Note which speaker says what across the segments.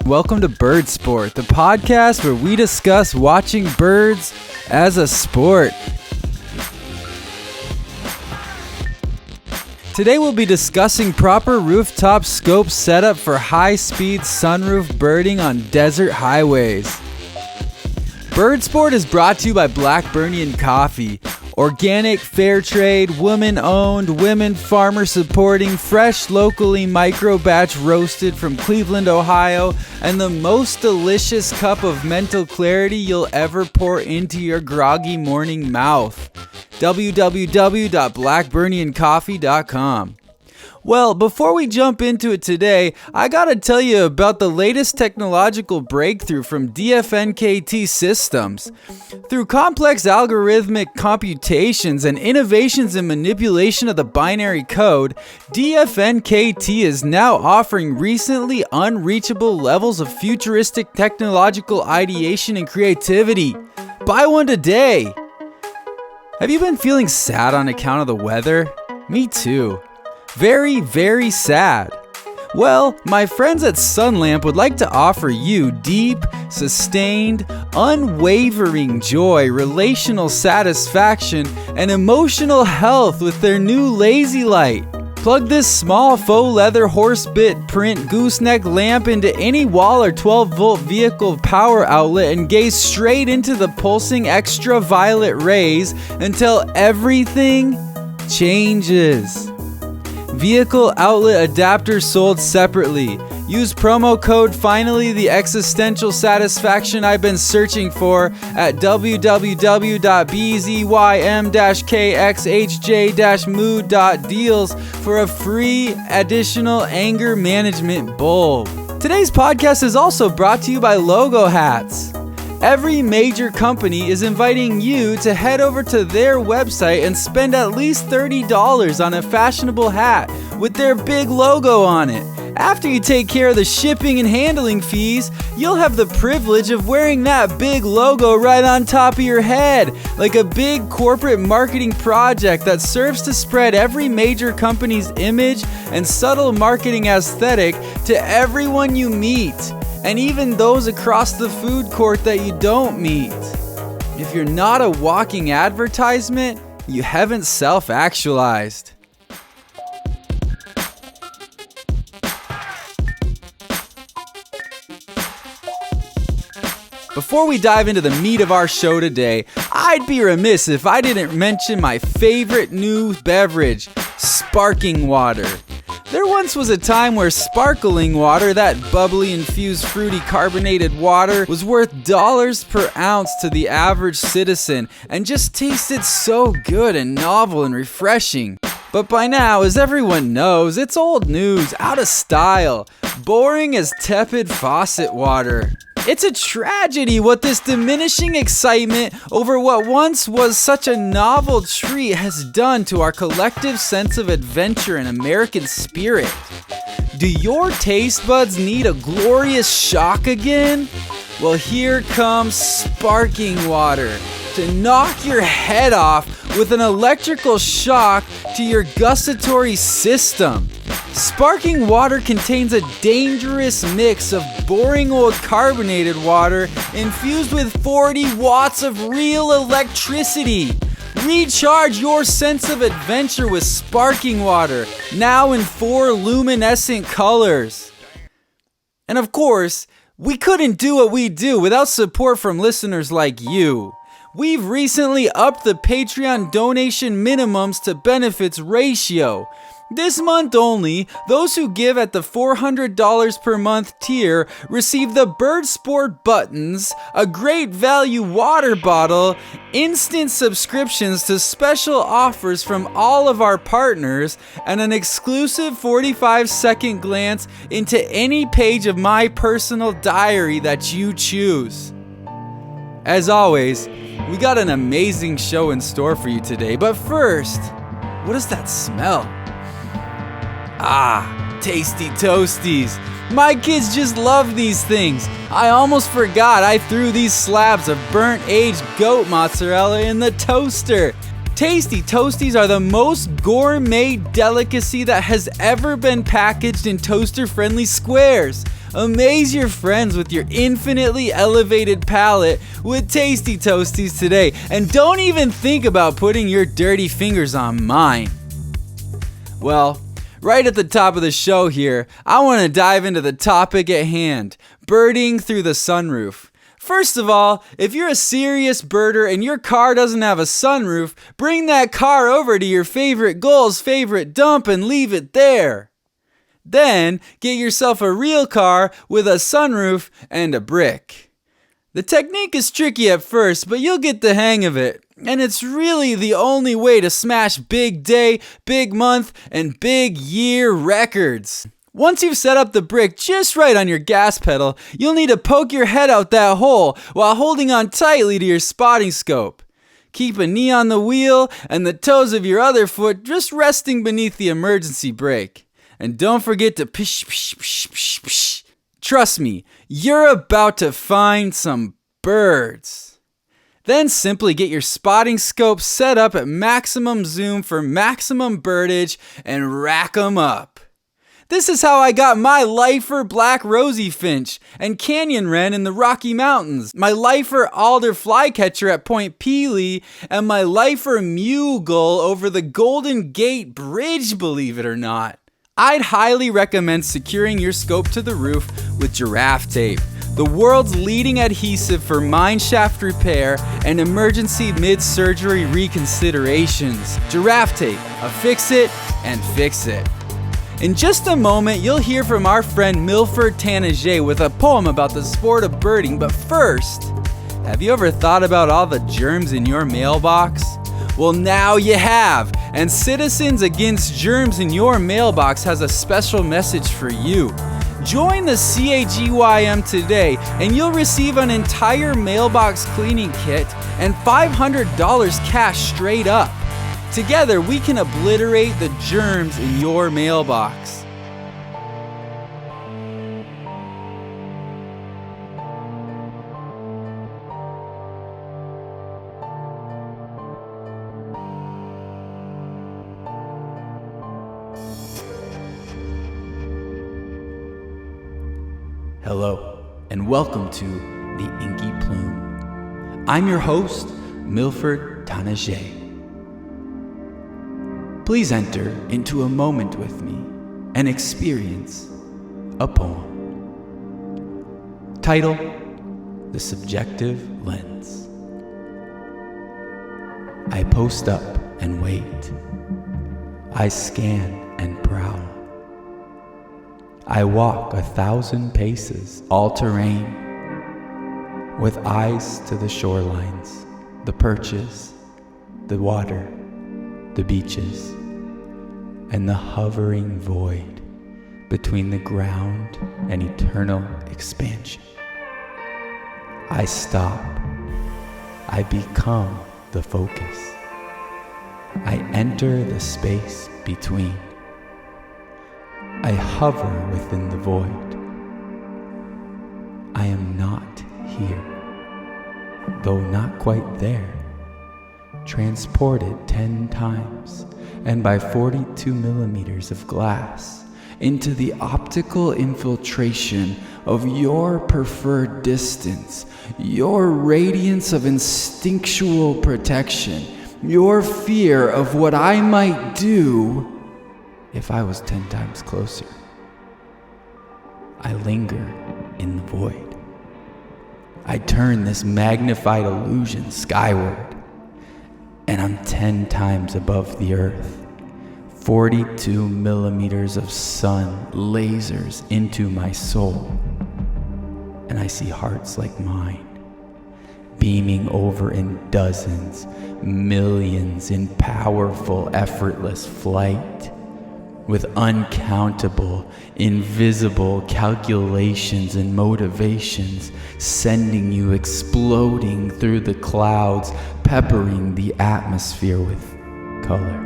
Speaker 1: Welcome to BIRDSPORT, the podcast where we discuss watching birds as a sport. Today we'll be discussing proper rooftop scope setup for high-speed sunroof birding on desert highways. BIRDSPORT is brought to you by Blackburnian Coffee. Organic, fair trade, women-owned, women farmer-supporting, fresh, locally micro-batch roasted from Cleveland, Ohio, and the most delicious cup of mental clarity you'll ever pour into your groggy morning mouth. www.blackburniancoffee.com. Well, before we jump into it today, I gotta tell you about the latest technological breakthrough from DFNKT Systems. Through complex algorithmic computations and innovations in manipulation of the binary code, DFNKT is now offering recently unreachable levels of futuristic technological ideation and creativity. Buy one today! Have you been feeling sad on account of the weather? Me too. Very, very sad. Well, my friends at Sunlamp would like to offer you deep, sustained, unwavering joy, relational satisfaction, and emotional health with their new Lazy Light. Plug this small faux leather horsebit print gooseneck lamp into any wall or 12-volt vehicle power outlet and gaze straight into the pulsing extra violet rays until everything changes. Vehicle outlet adapter sold separately. Use promo code FINALLY the existential satisfaction I've been searching for at www.bzym-kxhj-mood.deals for a free additional anger management bulb. Today's podcast is also brought to you by Logo Hats. Every major company is inviting you to head over to their website and spend at least $30 on a fashionable hat with their big logo on it. After you take care of the shipping and handling fees, you'll have the privilege of wearing that big logo right on top of your head, like a big corporate marketing project that serves to spread every major company's image and subtle marketing aesthetic to everyone you meet. And even those across the food court that you don't meet. If you're not a walking advertisement, you haven't self-actualized. Before we dive into the meat of our show today, I'd be remiss if I didn't mention my favorite new beverage, sparkling water. There once was a time where sparkling water, that bubbly infused fruity carbonated water, was worth dollars per ounce to the average citizen and just tasted so good and novel and refreshing. But by now, as everyone knows, it's old news, out of style, boring as tepid faucet water. It's a tragedy what this diminishing excitement over what once was such a novel treat has done to our collective sense of adventure and American spirit. Do your taste buds need a glorious shock again? Well, here comes sparkling water to knock your head off with an electrical shock to your gustatory system. Sparkling water contains a dangerous mix of boring old carbonated water infused with 40 watts of real electricity. Recharge your sense of adventure with sparkling water, now in 4 luminescent colors. And of course, we couldn't do what we do without support from listeners like you. We've recently upped the Patreon donation minimums to benefits ratio. This month only, those who give at the $400 per month tier receive the BIRDSPORT buttons, a great value water bottle, instant subscriptions to special offers from all of our partners, and an exclusive 45-second glance into any page of my personal diary that you choose. As always, we got an amazing show in store for you today, but first, what is that smell? Ah, tasty toasties. My kids just love these things. I almost forgot I threw these slabs of burnt aged goat mozzarella in the toaster. Tasty Toasties are the most gourmet delicacy that has ever been packaged in toaster-friendly squares. Amaze your friends with your infinitely elevated palate with Tasty Toasties today. And don't even think about putting your dirty fingers on mine. Well, right at the top of the show here, I want to dive into the topic at hand, birding through the sunroof. First of all, if you're a serious birder and your car doesn't have a sunroof, bring that car over to your favorite goal's favorite dump and leave it there. Then, get yourself a real car with a sunroof and a brick. The technique is tricky at first, but you'll get the hang of it. And it's really the only way to smash big day, big month, and big year records. Once you've set up the brick just right on your gas pedal, you'll need to poke your head out that hole while holding on tightly to your spotting scope. Keep a knee on the wheel and the toes of your other foot just resting beneath the emergency brake. And don't forget to pish, pish, pish, pish, pish. Trust me, you're about to find some birds. Then simply get your spotting scope set up at maximum zoom for maximum birdage and rack 'em up. This is how I got my lifer black rosy finch and canyon wren in the Rocky Mountains, my lifer alder flycatcher at Point Pelee, and my lifer mule gull over the Golden Gate Bridge, believe it or not. I'd highly recommend securing your scope to the roof with giraffe tape, the world's leading adhesive for mine shaft repair and emergency mid-surgery reconsiderations. Giraffe tape, affix it and fix it. In just a moment, you'll hear from our friend Milford Tanager with a poem about the sport of birding. But first, have you ever thought about all the germs in your mailbox? Well, now you have, and Citizens Against Germs in Your Mailbox has a special message for you. Join the CAGYM today, and you'll receive an entire mailbox cleaning kit and $500 cash straight up. Together, we can obliterate the germs in your mailbox. Hello, and welcome to The Inky Plume. I'm your host, Milford Tanager. Please enter into a moment with me and experience a poem. Title, The Subjective Lens. I post up and wait. I scan and prowl. I walk 1,000 paces, all terrain, with eyes to the shorelines, the perches, the water, the beaches, and the hovering void between the ground and eternal expansion. I stop. I become the focus. I enter the space between. I hover within the void. I am not here, though not quite there. Transported 10 times and by 42 millimeters of glass into the optical infiltration of your preferred distance, your radiance of instinctual protection, your fear of what I might do if I was 10 times closer. I linger in the void. I turn this magnified illusion skyward, and I'm 10 times above the earth. 42 millimeters of sun lasers into my soul, and I see hearts like mine, beaming over in dozens, millions in powerful, effortless flight, with uncountable, invisible calculations and motivations, sending you exploding through the clouds, peppering the atmosphere with color.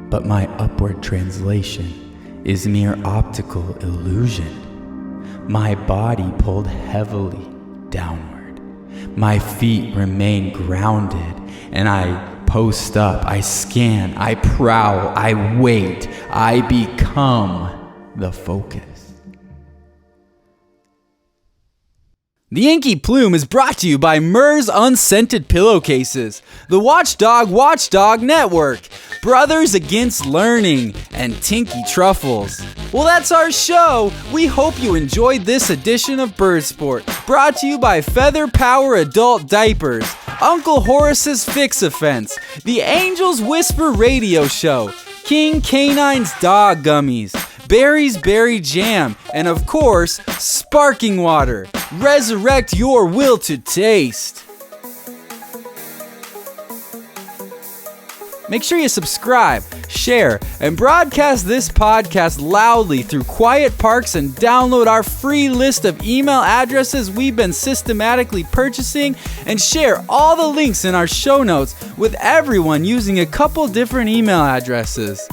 Speaker 1: But my upward translation is mere optical illusion. My body pulled heavily downward. My feet remain grounded, and I post up, I scan, I prowl, I wait, I become the focus. The Inky Plume is brought to you by Murs Unscented Pillowcases, the Watchdog Network, Brothers Against Learning, and Tinky Truffles. Well, that's our show. We hope you enjoyed this edition of BIRDSPORT, brought to you by Feather Power Adult Diapers, Uncle Horace's Fix-A-Fence, the Angels Whisper Radio Show, King Canine's Dog Gummies, Barry's Berry Jam, and of course, Sparking Water. Resurrect your will to taste. Make sure you subscribe, share, and broadcast this podcast loudly through quiet parks and download our free list of email addresses we've been systematically purchasing, and share all the links in our show notes with everyone using a couple different email addresses.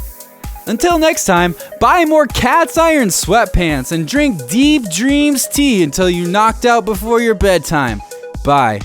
Speaker 1: Until next time, buy more Cat's Iron sweatpants and drink Deep Dreams tea until you're knocked out before your bedtime. Bye.